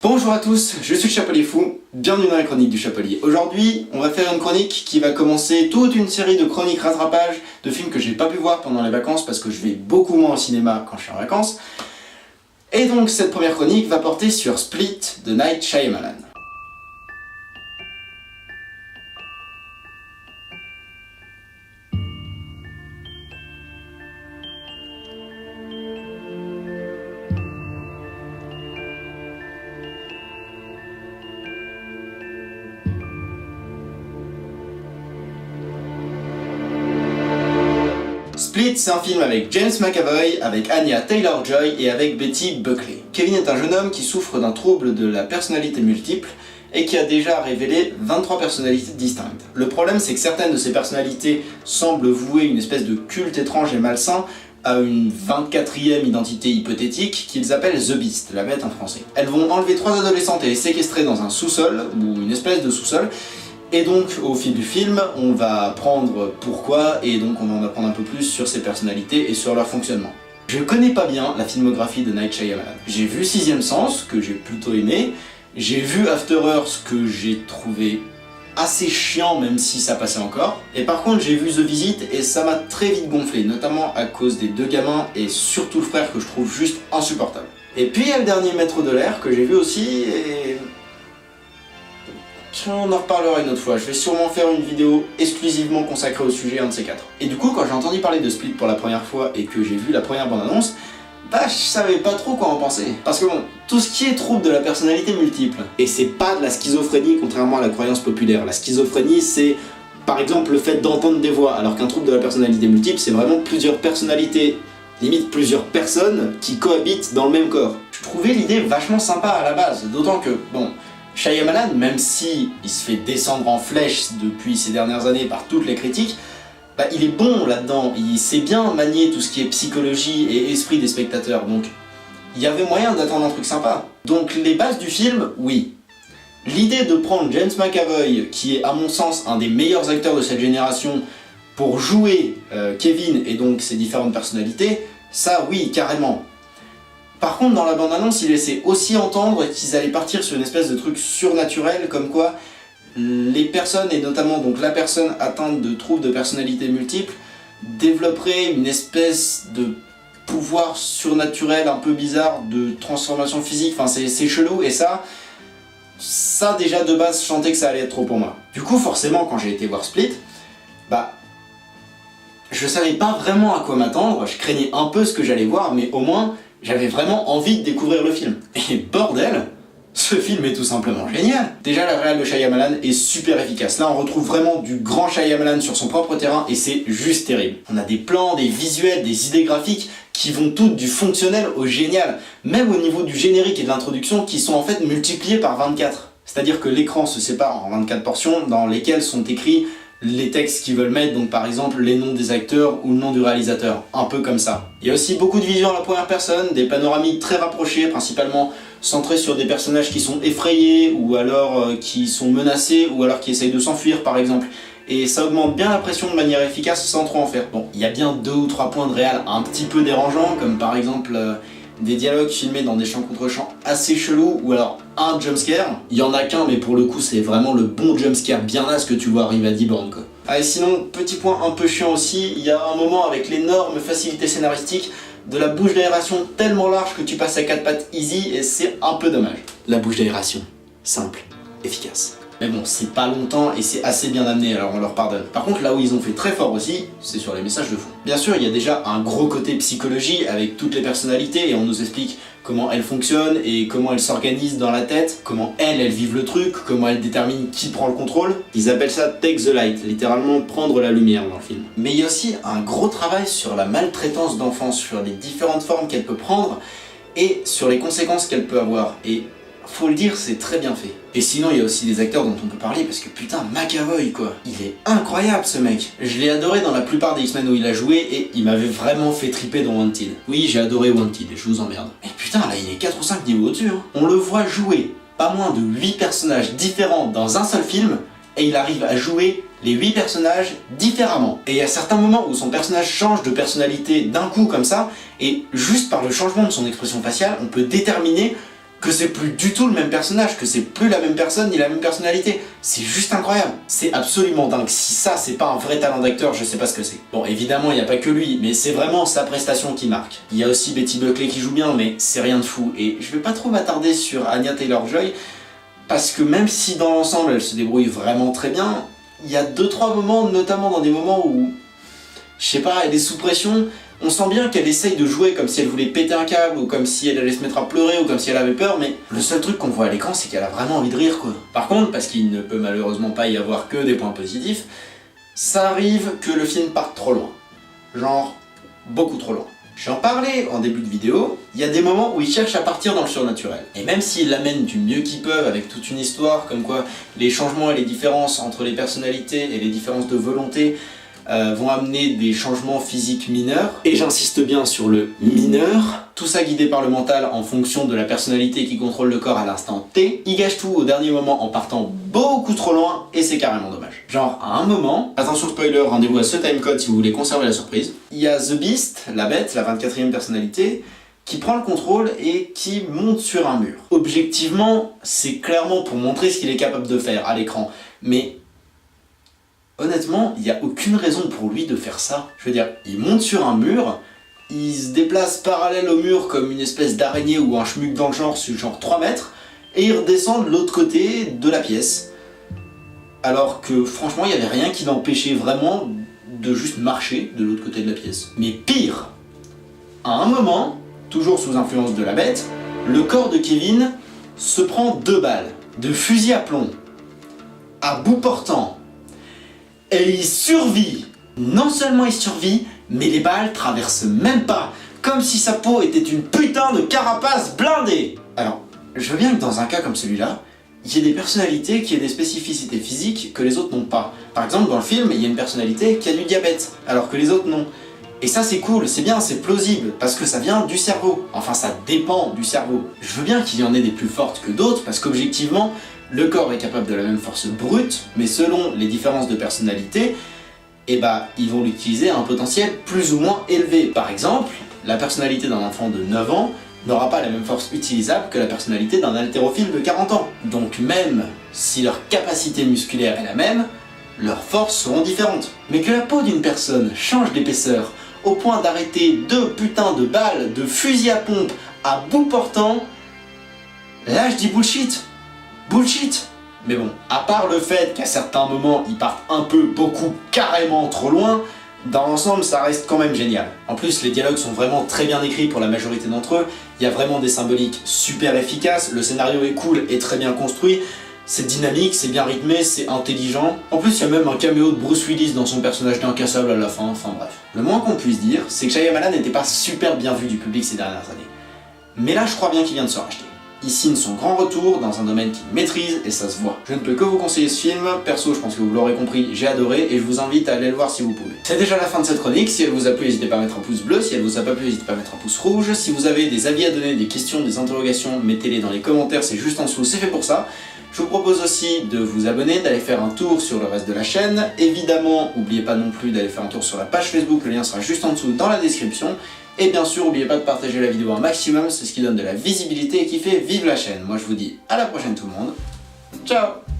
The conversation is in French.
Bonjour à tous, je suis le Chapelier Fou, bienvenue dans la chronique du Chapelier. Aujourd'hui, on va faire une chronique qui va commencer toute une série de chroniques rattrapage de films que j'ai pas pu voir pendant les vacances parce que je vais beaucoup moins au cinéma quand je suis en vacances. Et donc cette première chronique va porter sur Split de Night Shyamalan. Split, c'est un film avec James McAvoy, avec Anya Taylor-Joy et avec Betty Buckley. Kevin est un jeune homme qui souffre d'un trouble de la personnalité multiple et qui a déjà révélé 23 personnalités distinctes. Le problème, c'est que certaines de ces personnalités semblent vouer une espèce de culte étrange et malsain à une 24e identité hypothétique qu'ils appellent The Beast, la bête en français. Elles vont enlever 3 adolescentes et les séquestrer dans un sous-sol, ou une espèce de sous-sol. Et donc, au fil du film, on va apprendre pourquoi, et donc on va en apprendre un peu plus sur ces personnalités et sur leur fonctionnement. Je connais pas bien la filmographie de Night Shyamalan. J'ai vu Sixième Sens, que j'ai plutôt aimé, j'ai vu After Earth, que j'ai trouvé assez chiant, même si ça passait encore, et par contre j'ai vu The Visit, et ça m'a très vite gonflé, notamment à cause des deux gamins, et surtout le frère que je trouve juste insupportable. Et puis il y a le dernier Maître de l'air, que j'ai vu aussi, et... on en reparlera une autre fois, je vais sûrement faire une vidéo exclusivement consacrée au sujet, un de ces quatre. Et du coup, quand j'ai entendu parler de Split pour la première fois et que j'ai vu la première bande-annonce, bah je savais pas trop quoi en penser. Parce que bon, tout ce qui est trouble de la personnalité multiple, et c'est pas de la schizophrénie contrairement à la croyance populaire. La schizophrénie, c'est par exemple le fait d'entendre des voix, alors qu'un trouble de la personnalité multiple, c'est vraiment plusieurs personnalités, limite plusieurs personnes qui cohabitent dans le même corps. Je trouvais l'idée vachement sympa à la base, d'autant que, bon, Shyamalan, même si il se fait descendre en flèche depuis ces dernières années par toutes les critiques, bah, il est bon là-dedans, il sait bien manier tout ce qui est psychologie et esprit des spectateurs, donc il y avait moyen d'attendre un truc sympa. Donc les bases du film, oui. L'idée de prendre James McAvoy, qui est à mon sens un des meilleurs acteurs de cette génération, pour jouer Kevin et donc ses différentes personnalités, ça oui, carrément. Par contre, dans la bande-annonce, il laissait aussi entendre qu'ils allaient partir sur une espèce de truc surnaturel, comme quoi les personnes, et notamment donc la personne atteinte de troubles de personnalité multiple, développerait une espèce de pouvoir surnaturel un peu bizarre de transformation physique, enfin c'est chelou, et ça déjà de base, je sentais que ça allait être trop pour moi. Du coup, forcément, quand j'ai été voir Split, bah je savais pas vraiment à quoi m'attendre, je craignais un peu ce que j'allais voir, mais au moins j'avais vraiment envie de découvrir le film. Et bordel, ce film est tout simplement génial. Déjà, la réal de Shyamalan est super efficace. Là, on retrouve vraiment du grand Shyamalan sur son propre terrain et c'est juste terrible. On a des plans, des visuels, des idées graphiques qui vont toutes du fonctionnel au génial. Même au niveau du générique et de l'introduction qui sont en fait multipliés par 24. C'est-à-dire que l'écran se sépare en 24 portions dans lesquelles sont écrits les textes qu'ils veulent mettre, donc par exemple les noms des acteurs ou le nom du réalisateur, un peu comme ça. Il y a aussi beaucoup de visions à la première personne, des panoramiques très rapprochées, principalement centrées sur des personnages qui sont effrayés, ou alors qui sont menacés, ou alors qui essayent de s'enfuir par exemple. Et ça augmente bien la pression de manière efficace sans trop en faire. Bon, il y a bien 2 ou 3 points de réal un petit peu dérangeants, comme par exemple des dialogues filmés dans des champs contre champs assez chelous, ou alors un jumpscare. Il y en a qu'un, mais pour le coup c'est vraiment le bon jumpscare bien naze que tu vois arriver à 10 bornes quoi. Ah, et sinon, petit point un peu chiant aussi, il y a un moment avec l'énorme facilité scénaristique de la bouche d'aération tellement large que tu passes à 4 pattes easy et c'est un peu dommage. La bouche d'aération, simple, efficace. Mais bon, c'est pas longtemps et c'est assez bien amené, alors on leur pardonne. Par contre, là où ils ont fait très fort aussi, c'est sur les messages de fond. Bien sûr, il y a déjà un gros côté psychologie avec toutes les personnalités et on nous explique comment elles fonctionnent et comment elles s'organisent dans la tête, comment elles vivent le truc, comment elles déterminent qui prend le contrôle. Ils appellent ça take the light, littéralement prendre la lumière dans le film. Mais il y a aussi un gros travail sur la maltraitance d'enfance, sur les différentes formes qu'elle peut prendre et sur les conséquences qu'elle peut avoir. Et faut le dire, c'est très bien fait. Et sinon, il y a aussi des acteurs dont on peut parler, parce que putain, McAvoy quoi, il est incroyable ce mec. Je l'ai adoré dans la plupart des X-Men où il a joué, et il m'avait vraiment fait triper dans Wanted. Oui, j'ai adoré Wanted, je vous emmerde. Mais putain, là il est 4 ou 5 niveaux au-dessus, hein. On le voit jouer pas moins de 8 personnages différents dans un seul film, et il arrive à jouer les 8 personnages différemment. Et il y a certains moments où son personnage change de personnalité d'un coup comme ça, et juste par le changement de son expression faciale, on peut déterminer que c'est plus du tout le même personnage, que c'est plus la même personne ni la même personnalité. C'est juste incroyable. C'est absolument dingue. Si ça, c'est pas un vrai talent d'acteur, je sais pas ce que c'est. Bon, évidemment, il n'y a pas que lui, mais c'est vraiment sa prestation qui marque. Il y a aussi Betty Buckley qui joue bien, mais c'est rien de fou. Et je vais pas trop m'attarder sur Anya Taylor-Joy, parce que même si dans l'ensemble, elle se débrouille vraiment très bien, il y a 2-3 moments, notamment dans des moments où, je sais pas, elle est sous pression. On sent bien qu'elle essaye de jouer comme si elle voulait péter un câble, ou comme si elle allait se mettre à pleurer, ou comme si elle avait peur, mais le seul truc qu'on voit à l'écran, c'est qu'elle a vraiment envie de rire, quoi. Par contre, parce qu'il ne peut malheureusement pas y avoir que des points positifs, ça arrive que le film parte trop loin. Genre, beaucoup trop loin. J'en parlais en début de vidéo, il y a des moments où ils cherchent à partir dans le surnaturel. Et même s'ils l'amènent du mieux qu'ils peuvent, avec toute une histoire, comme quoi les changements et les différences entre les personnalités et les différences de volonté vont amener des changements physiques mineurs, et j'insiste bien sur le mineur, tout ça guidé par le mental en fonction de la personnalité qui contrôle le corps à l'instant T, ils gâchent tout au dernier moment en partant beaucoup trop loin, et c'est carrément dommage. Genre, à un moment, attention spoiler, rendez-vous à ce timecode si vous voulez conserver la surprise, il y a The Beast, la bête, la 24e personnalité, qui prend le contrôle et qui monte sur un mur. Objectivement, c'est clairement pour montrer ce qu'il est capable de faire à l'écran, mais honnêtement, il n'y a aucune raison pour lui de faire ça. Je veux dire, il monte sur un mur, il se déplace parallèle au mur comme une espèce d'araignée ou un schmuck dans le genre sur genre 3 mètres, et il redescend de l'autre côté de la pièce. Alors que franchement, il n'y avait rien qui l'empêchait vraiment de juste marcher de l'autre côté de la pièce. Mais pire, à un moment, toujours sous influence de la bête, le corps de Kevin se prend 2 balles de fusil à plomb, à bout portant. Et il survit. Non seulement il survit, mais les balles traversent même pas, comme si sa peau était une putain de carapace blindée. Alors, je veux bien que dans un cas comme celui-là, il y ait des personnalités qui aient des spécificités physiques que les autres n'ont pas. Par exemple, dans le film, il y a une personnalité qui a du diabète, alors que les autres n'ont. Et ça c'est cool, c'est bien, c'est plausible, parce que ça vient du cerveau. Enfin, ça dépend du cerveau. Je veux bien qu'il y en ait des plus fortes que d'autres, parce qu'objectivement, le corps est capable de la même force brute, mais selon les différences de personnalité, eh bah, ils vont l'utiliser à un potentiel plus ou moins élevé. Par exemple, la personnalité d'un enfant de 9 ans n'aura pas la même force utilisable que la personnalité d'un haltérophile de 40 ans. Donc même si leur capacité musculaire est la même, leurs forces seront différentes. Mais que la peau d'une personne change d'épaisseur au point d'arrêter 2 putains de balles de fusil à pompe à bout portant, là je dis bullshit. Bullshit. Mais bon, à part le fait qu'à certains moments ils partent un peu, beaucoup, carrément trop loin, dans l'ensemble ça reste quand même génial. En plus les dialogues sont vraiment très bien écrits pour la majorité d'entre eux, il y a vraiment des symboliques super efficaces, le scénario est cool et très bien construit, c'est dynamique, c'est bien rythmé, c'est intelligent. En plus il y a même un caméo de Bruce Willis dans son personnage d'incassable à la fin, enfin bref. Le moins qu'on puisse dire, c'est que Shyamalan n'était pas super bien vu du public ces dernières années. Mais là je crois bien qu'il vient de se racheter. Il signe son grand retour dans un domaine qu'il maîtrise et ça se voit. Je ne peux que vous conseiller ce film, perso je pense que vous l'aurez compris, j'ai adoré et je vous invite à aller le voir si vous pouvez. C'est déjà la fin de cette chronique, si elle vous a plu n'hésitez pas à mettre un pouce bleu, si elle vous a pas plu n'hésitez pas à mettre un pouce rouge, si vous avez des avis à donner, des questions, des interrogations, mettez-les dans les commentaires, c'est juste en dessous, c'est fait pour ça. Je vous propose aussi de vous abonner, d'aller faire un tour sur le reste de la chaîne. Évidemment, n'oubliez pas non plus d'aller faire un tour sur la page Facebook, le lien sera juste en dessous dans la description. Et bien sûr, n'oubliez pas de partager la vidéo un maximum, c'est ce qui donne de la visibilité et qui fait vivre la chaîne. Moi je vous dis à la prochaine tout le monde, ciao!